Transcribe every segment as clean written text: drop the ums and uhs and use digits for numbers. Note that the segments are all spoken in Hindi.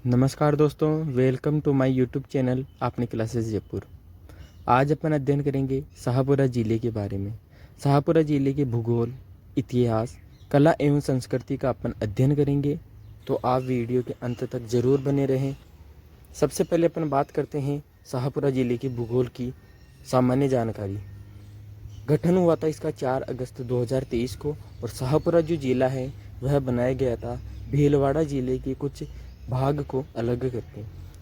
नमस्कार दोस्तों, welcome to my YouTube channel आपने क्लासेस जयपुर। आज अपन अध्ययन करेंगे शाहपुरा ज़िले के बारे में। शाहपुरा ज़िले के भूगोल, इतिहास, कला एवं संस्कृति का अपन अध्ययन करेंगे, तो आप वीडियो के अंत तक ज़रूर बने रहें। सबसे पहले अपन बात करते हैं शाहपुरा ज़िले के भूगोल की सामान्य जानकारी। गठन हुआ था इसका 4 अगस्त 2023 को और शाहपुरा जो ज़िला है वह बनाया गया था भीलवाड़ा ज़िले के कुछ भाग को अलग करके।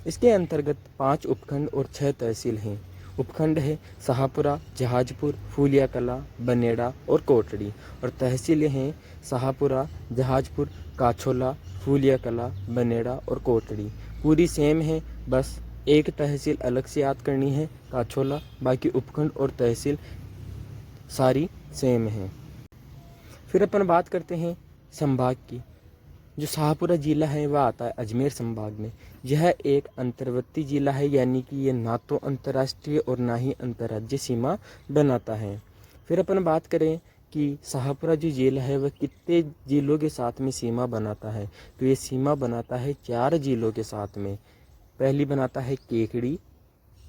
इसके अंतर्गत 5 उपखंड और 6 तहसील हैं। उपखंड है शाहपुरा, जहाजपुर, फूलिया कला, बनेड़ा और कोटड़ी, और तहसीलें हैं शाहपुरा, जहाजपुर, काछोला, फूलिया कला, बनेड़ा और कोटड़ी। पूरी सेम है, बस एक तहसील अलग से याद करनी है, काछोला। बाकी उपखंड और तहसील सारी सेम है। फिर अपन बात करते हैं संभाग की। जो शाहपुरा ज़िला है वह आता है अजमेर संभाग में। यह एक अंतर्वर्ती ज़िला है, यानी कि ये ना तो अंतर्राष्ट्रीय और ना ही अंतर्राज्यीय सीमा बनाता है। फिर अपन बात करें कि शाहपुरा जो ज़िला है वह कितने ज़िलों के साथ में सीमा बनाता है, तो ये सीमा बनाता है 4 ज़िलों के साथ में। पहली बनाता है केकड़ी,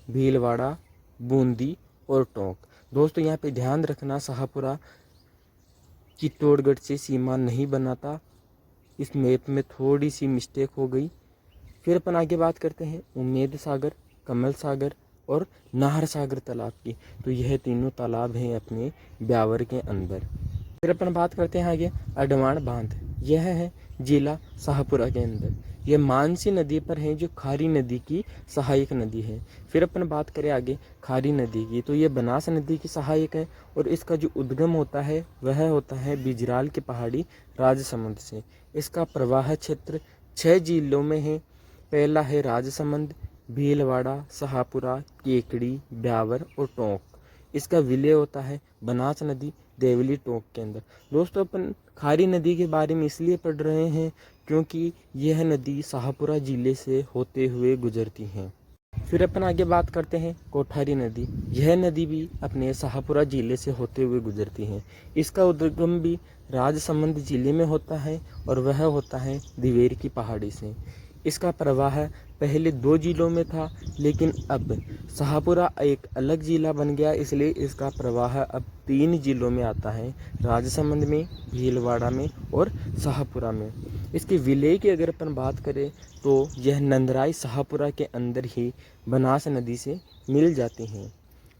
भीलवाड़ा, बूंदी और टोंक। दोस्तों यहाँ पे ध्यान रखना, शाहपुरा चित्तौड़गढ़ से सीमा नहीं बनाता। इस मैप में थोड़ी सी मिस्टेक हो गई। फिर अपन आगे बात करते हैं उम्मेद सागर, कमल सागर और नाहर सागर तालाब की। तो यह तीनों तालाब हैं अपने ब्यावर के अंदर। फिर अपन बात करते हैं आगे अडवाण बांध। यह है जिला शाहपुरा के अंदर। यह मानसी नदी पर है, जो खारी नदी की सहायक नदी है। फिर अपन बात करें आगे खारी नदी की, तो ये बनास नदी की सहायक है और इसका जो उद्गम होता है वह होता है बिजराल के पहाड़ी राजसमंद से। इसका प्रवाह क्षेत्र 6 जिलों में है। पहला है राजसमंद, भीलवाड़ा, शाहपुरा, केकड़ी, ब्यावर और टोंक। इसका विलय होता है बनास नदी देवली टोंक के अंदर। दोस्तों अपन खारी नदी के बारे में इसलिए पढ़ रहे हैं क्योंकि यह नदी शाहपुरा ज़िले से होते हुए गुजरती हैं। फिर अपन आगे बात करते हैं कोठारी नदी। यह नदी भी अपने शाहपुरा ज़िले से होते हुए गुजरती है। इसका उद्गम भी राजसमंद ज़िले में होता है और वह होता है दिवेर की पहाड़ी से। इसका प्रवाह पहले 2 जिलों में था, लेकिन अब शाहपुरा एक अलग ज़िला बन गया, इसलिए इसका प्रवाह अब 3 जिलों में आता है, राजसमंद में, भीलवाड़ा में और शाहपुरा में। इसके विलय की अगर अपन बात करें तो यह नंदराई शाहपुरा के अंदर ही बनास नदी से मिल जाती हैं।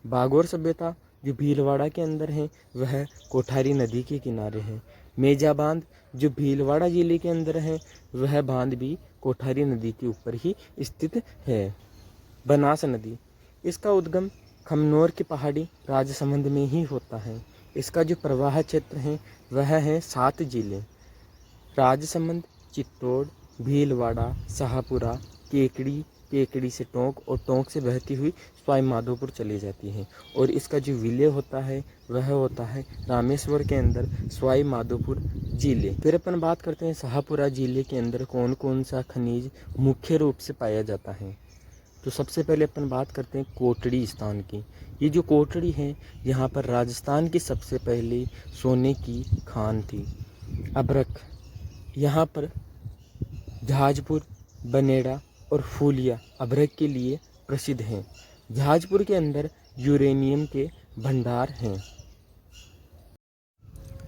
बागोर सभ्यता जो भीलवाड़ा के अंदर है वह कोठारी नदी के किनारे है। मेजा बांध जो भीलवाड़ा ज़िले के अंदर है वह बांध भी कोठारी नदी के ऊपर ही स्थित है। बनास नदी, इसका उद्गम खमनोर की पहाड़ी राजसमंद में ही होता है। इसका जो प्रवाह क्षेत्र है वह है 7 जिले राजसमंद, चित्तौड़, भीलवाड़ा, शाहपुरा, केकड़ी, केकड़ी से टोंक और टोंक से बहती हुई स्वाई माधोपुर चली जाती है। और इसका जो विलय होता है वह होता है रामेश्वर के अंदर स्वाई माधोपुर जिले। फिर अपन बात करते हैं शाहपुरा जिले के अंदर कौन कौन सा खनिज मुख्य रूप से पाया जाता है। तो सबसे पहले अपन बात करते हैं कोटड़ी स्थान की। ये जो कोटड़ी है यहाँ पर राजस्थान की सबसे पहले सोने की खान थी। अभ्रक यहाँ पर जहाजपुर, बनेड़ा और फूलिया अभ्रक के लिए प्रसिद्ध हैं। जहाजपुर के अंदर यूरेनियम के भंडार हैं।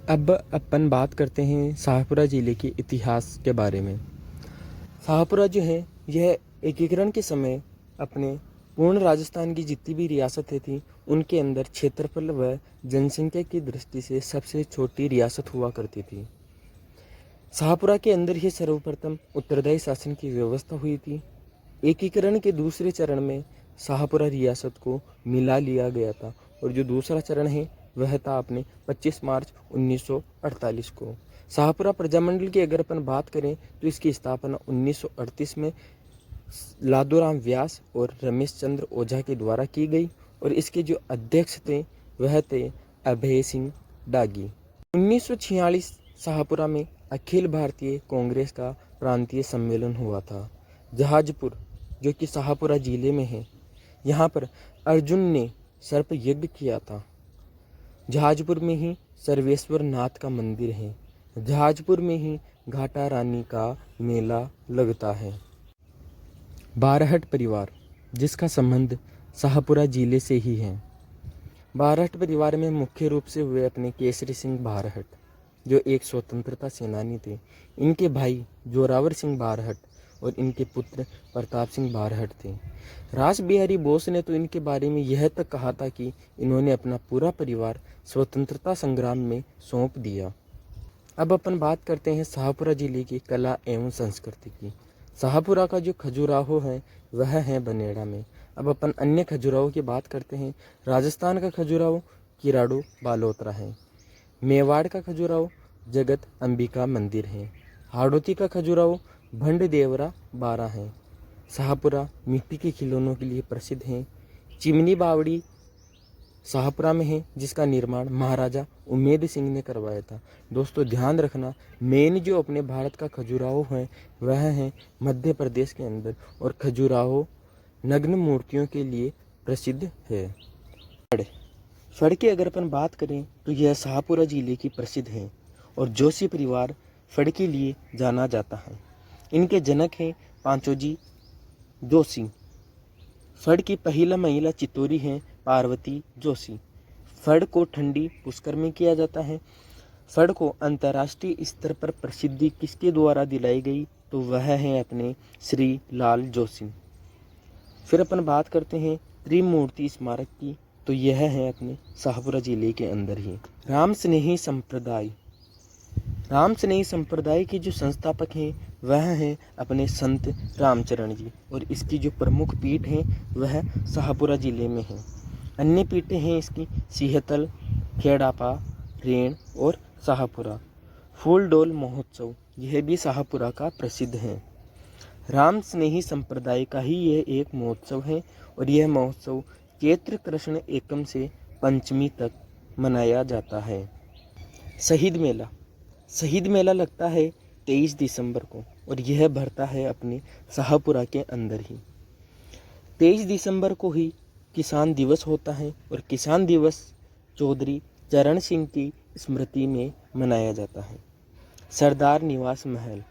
अब अपन बात करते हैं शाहपुरा ज़िले के इतिहास के बारे में। शाहपुरा जो है यह एकीकरण के समय अपने पूर्ण राजस्थान की जितनी भी रियासतें थीं उनके अंदर क्षेत्रफल व जनसंख्या की दृष्टि से सबसे छोटी रियासत हुआ करती थी। शाहपुरा के अंदर ही सर्वप्रथम उत्तरदायी शासन की व्यवस्था हुई थी। एकीकरण के दूसरे चरण में शाहपुरा रियासत को मिला लिया गया था और जो दूसरा चरण है वह था अपने 25 मार्च 1948 को। शाहपुरा प्रजामंडल की अगर अपन बात करें तो इसकी स्थापना 1938 में लादोराम व्यास और रमेश चंद्र ओझा के द्वारा की गई और इसके जो अध्यक्ष थे वह थे अभय सिंह डागी। 1946 शाहपुरा में अखिल भारतीय कांग्रेस का प्रांतीय सम्मेलन हुआ था। जहाजपुर जो कि शाहपुरा ज़िले में है, यहाँ पर अर्जुन ने सर्प यज्ञ किया था। जहाजपुर में ही सर्वेश्वर नाथ का मंदिर है। जहाजपुर में ही घाटा रानी का मेला लगता है। बारहट परिवार, जिसका संबंध शाहपुरा जिले से ही है। बारहट परिवार में मुख्य रूप से हुए अपने केसरी सिंह बारहट, जो एक स्वतंत्रता सेनानी थे। इनके भाई जोरावर सिंह बारहट और इनके पुत्र प्रताप सिंह बारहट थे। रास बिहारी बोस ने तो इनके बारे में यह तक कहा था कि इन्होंने अपना पूरा परिवार स्वतंत्रता संग्राम में सौंप दिया। अब अपन बात करते हैं शाहपुरा जिले की कला एवं संस्कृति की। शाहपुरा का जो खजुराहो है वह है बनेड़ा में। अब अपन अन्य खजुराहो की बात करते हैं। राजस्थान का खजुराहो किराड़ू बालोतरा है। मेवाड़ का खजुराहो जगत अंबिका मंदिर है। हाड़ौती का खजुराहो भंड देवरा बारा है। शाहपुरा मिट्टी के खिलौनों के लिए प्रसिद्ध है। चिमनी बावड़ी शाहपुरा में है, जिसका निर्माण महाराजा उम्मेद सिंह ने करवाया था। दोस्तों ध्यान रखना, मेन जो अपने भारत का खजुराहो है वह है मध्य प्रदेश के अंदर, और खजुराहो नग्न मूर्तियों के लिए प्रसिद्ध है। फड़ की अगर अपन बात करें तो यह शाहपुरा जिले की प्रसिद्ध है और जोशी परिवार फड़ के लिए जाना जाता है। इनके जनक हैं पांचोजी जोशी। फड़ की पहला महिला चितौरी हैं पार्वती जोशी। फड़ को ठंडी पुष्कर में किया जाता है। फड़ को अंतर्राष्ट्रीय स्तर पर प्रसिद्धि किसके द्वारा दिलाई गई, तो वह है अपने श्री लाल जोशी। फिर अपन बात करते हैं त्रिमूर्ति स्मारक की, तो यह है अपने शाहपुरा जिले के अंदर ही। राम स्नेही संप्रदाय, राम स्नेही संप्रदाय के जो संस्थापक हैं वह हैं अपने संत रामचरण जी, और इसकी जो प्रमुख पीठ है वह शाहपुरा जिले में है। अन्य पीठें हैं इसकी सीहतल, खेड़ापा, रेण और शाहपुरा। फूल डोल महोत्सव यह भी शाहपुरा का प्रसिद्ध है। राम स्नेही संप्रदाय का ही यह एक महोत्सव है, और यह महोत्सव चैत्र कृष्ण एकम से पंचमी तक मनाया जाता है। शहीद मेला, शहीद मेला लगता है 23 दिसंबर को, और यह भरता है अपने शाहपुरा के अंदर ही। 23 दिसंबर को ही किसान दिवस होता है, और किसान दिवस चौधरी चरण सिंह की स्मृति में मनाया जाता है। सरदार निवास महल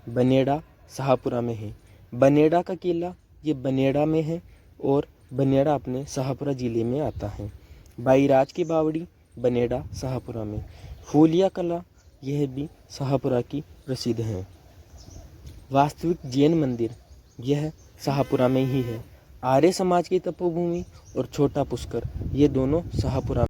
बनेड़ा शाहपुरा में है। बनेड़ा का किला ये बनेड़ा में है, और बनेड़ा अपने शाहपुरा जिले में आता है। बाईराज की बावड़ी बनेड़ा शाहपुरा में। फूलिया कला यह भी शाहपुरा की प्रसिद्ध है। वास्तविक जैन मंदिर यह शाहपुरा में ही है। आर्य समाज की तपोभूमि और छोटा पुष्कर ये दोनों शाहपुरा